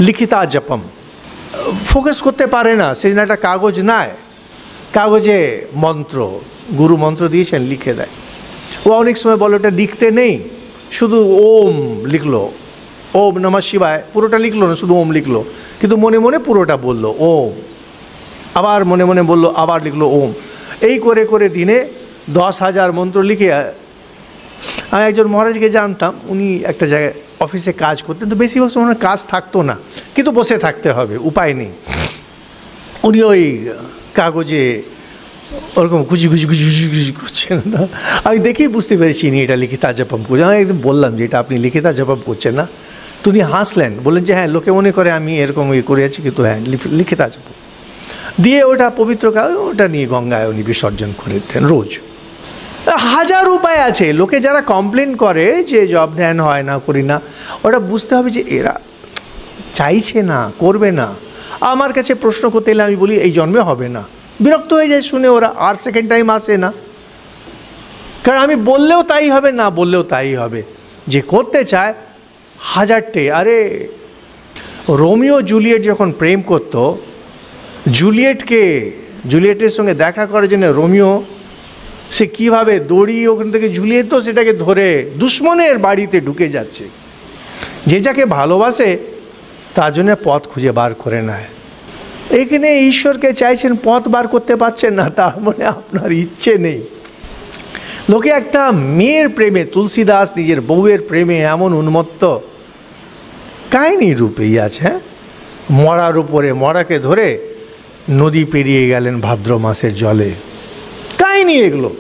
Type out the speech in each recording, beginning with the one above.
লিখিতা জপম focus করতে পারে না, সেই জন্য একটা কাগজ নেয়, কাগজে মন্ত্র, গুরু মন্ত্র দিয়েছেন, লিখে দেয়। ও অনেক সময় বলে ওটা লিখতে নেই, শুধু ওম লিখলো, ওম নমঃ শিবায়, পুরোটা লিখলো না, শুধু ওম লিখলো, কিন্তু মনে মনে পুরোটা বললো ওম, আবার মনে মনে বললো, আবার লিখলো ওম। এই করে করে দিনে 10,000 মন্ত্র লিখে। আমি একজন মহারাজকে জানতাম, উনি একটা জায়গায় অফিসে কাজ করতেন, তো বেশিরভাগ সময় কাজ থাকতো না, কিন্তু বসে থাকতে হবে, উপায় নেই। উনি ওই কাগজে ওরকম গুজি গুজি গুজি গুজি গুজি করছেন। আমি দেখেই বুঝতে পেরেছি ইনি এটা লিখিতা জপম করছেন। আমি একদম বললাম যে এটা আপনি লিখিতা জপম করছেন না? তো উনি হাসলেন, বললেন যে হ্যাঁ, লোকে মনে করে আমি এরকম করে আছি, কিন্তু হ্যাঁ লিখিতা জপম। দিয়ে ওটা পবিত্র ওটা নিয়ে গঙ্গায় উনি বিসর্জন করে দিতেন রোজ। হাজার উপায় আছে। লোকে যারা কমপ্লেন করে যে জব ধ্যান হয় না, করি না, ওটা বুঝতে হবে যে এরা চাইছে না, করবে না। আমার কাছে প্রশ্ন করতে এলে আমি বলি এই জন্মে হবে না, বিরক্ত হয়ে যায় শুনে, ওরা আর সেকেন্ড টাইম আসে না। কারণ আমি বললেও তাই হবে, না বললেও তাই হবে। যে করতে চায় হাজারটে। আরে রোমিও জুলিয়েট যখন প্রেম করতো, জুলিয়েটের সঙ্গে দেখা করার জন্য রোমিও সে কীভাবে দড়ি ওখান থেকে ঝুলিয়ে তো সেটাকে ধরে দুশ্মনের বাড়িতে ঢুকে যাচ্ছে। যে যাকে ভালোবাসে তার জন্য পথ খুঁজে বার করে নেয়। এখানে ঈশ্বরকে চাইছেন, পথ বার করতে পারছেন না, তার মানে আপনার ইচ্ছে নেই। লোকে একটা মেয়ের প্রেমে, তুলসীদাস নিজের বউয়ের প্রেমে এমন উন্মত্ত, কাহিনী রূপেই আছে। হ্যাঁ, মরার উপরে, মরাকে ধরে নদী পেরিয়ে গেলেন ভাদ্র মাসের জলে, কাহিনী এগুলো।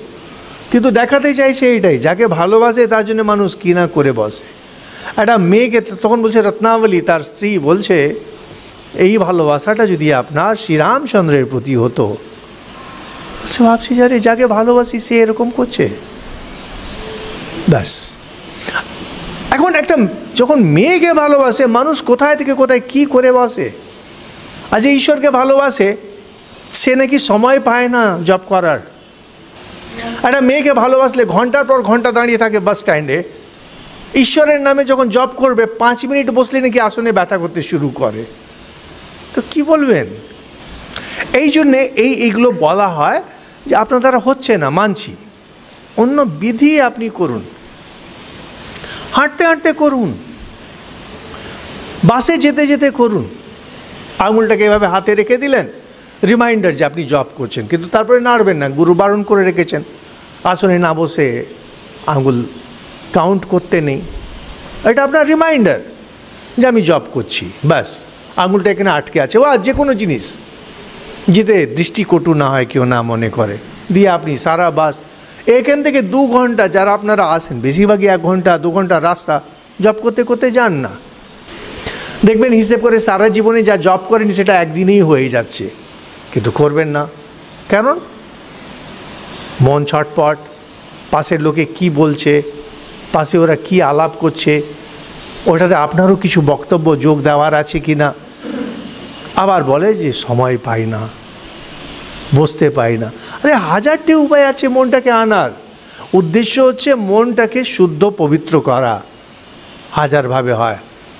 কিন্তু দেখাতে চাইছে এইটাই, যাকে ভালোবাসে তার জন্য মানুষ কি না করে বসে। একটা মেয়েকে তখন বলছে, রত্নাবলী তার স্ত্রী বলছে, এই ভালোবাসাটা যদি আপনার শ্রীরামচন্দ্রের প্রতি হতো। ভাবছি যারে যাকে ভালোবাসি সে এরকম করছে, ব্যাস। এখন একটা যখন মেয়েকে ভালোবাসে মানুষ, কোথায় থেকে কোথায় কি করে বসে। আর যে ঈশ্বরকে ভালোবাসে সে নাকি সময় পায় না জব করার। একটা মেয়েকে ভালোবাসলে ঘন্টার পর ঘন্টা দাঁড়িয়ে থাকে বাস স্ট্যান্ডে, ঈশ্বরের নামে যখন জব করবে 5 মিনিট বসলে নাকি আসনে ব্যথা করতে শুরু করে। তো কি বলবেন? এই জন্যে এইগুলো বলা হয় যে আপনার দ্বারা হচ্ছে না, মানছি, অন্য বিধি আপনি করুন, হাঁটতে হাঁটতে করুন, বাসে যেতে যেতে করুন। আঙুলটাকে এভাবে হাতে রেখে দিলেন, রিমাইন্ডার যে আপনি জব করছেন, কিন্তু তারপরে নাড়বেন না, গুরু বারণ করে রেখেছেন আসনে না বসে আঙুল কাউন্ট করতে নেই। এটা আপনার রিমাইন্ডার যে আমি জব করছি, ব্যাস। আঙুলটা এখানে আটকে আছে, বা যে কোনো জিনিস যেতে দৃষ্টিকটু না হয়, কেউ না মনে করে, দিয়ে আপনি সারা বাস এখান থেকে 2 ঘন্টা, যারা আপনারা আসেন বেশিরভাগই 1 ঘন্টা 2 ঘন্টা রাস্তা জব করতে করতে যান না, দেখবেন হিসেব করে সারা জীবনে যা জব করেন সেটা একদিনেই হয়ে যাচ্ছে। কিন্তু করবেন না, কারণ মন ছটপট, পাশের লোকে কি বলছে, পাশে ওরা কি আলাপ করছে, ওটাতে আপনারও কিছু বক্তব্য যোগ দেওয়ার আছে কি না। আবার বলে যে সময় পাই না, বসতে পাই না। আরে হাজারটি উপায় আছে মনটাকে আনার। উদ্দেশ্য হচ্ছে মনটাকে শুদ্ধ পবিত্র করা, হাজারভাবে হয়।